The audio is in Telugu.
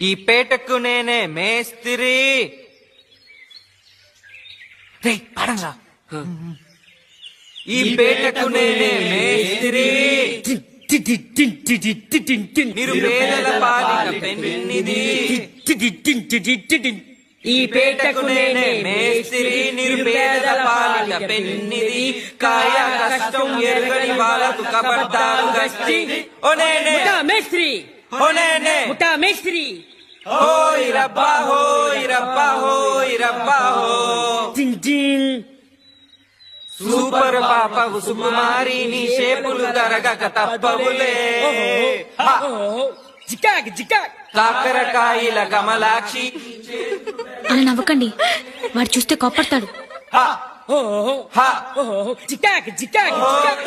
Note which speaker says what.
Speaker 1: ఈ పేటకు నేనే మేస్తిరి. రేయ్ పాడంగా. ఈ పేటకు నేనే మేస్తిరి, నిరుపేదల పాలిట పెన్నిది. ఈ పేటకు నేనే మేస్తిరి, నిరుపేదల పాలిట పెన్నిది. కాయ కష్టం ఎరగని వాళ్ళకు కబడ్డారు గస్తి. ఓ నేనే
Speaker 2: మేస్త్రి,
Speaker 1: ఓ నేనే
Speaker 2: ముఠా మేస్త్రి.
Speaker 1: హోయ్ రబ్బా హోయ్ రబ్బా హోయ్ రబ్బా హో. సూపర్ పాపవు సుకుమారి, నీ షేపులు తరగక తప్పవులే.
Speaker 2: జికాక్ జికాక్
Speaker 1: కాకరకాయల కమలాక్షి.
Speaker 3: అలా నవ్వకండి, వాడు చూస్తే కోపడతాడు.
Speaker 1: హా హా
Speaker 2: జికాక్ జికాక్ జికాక్.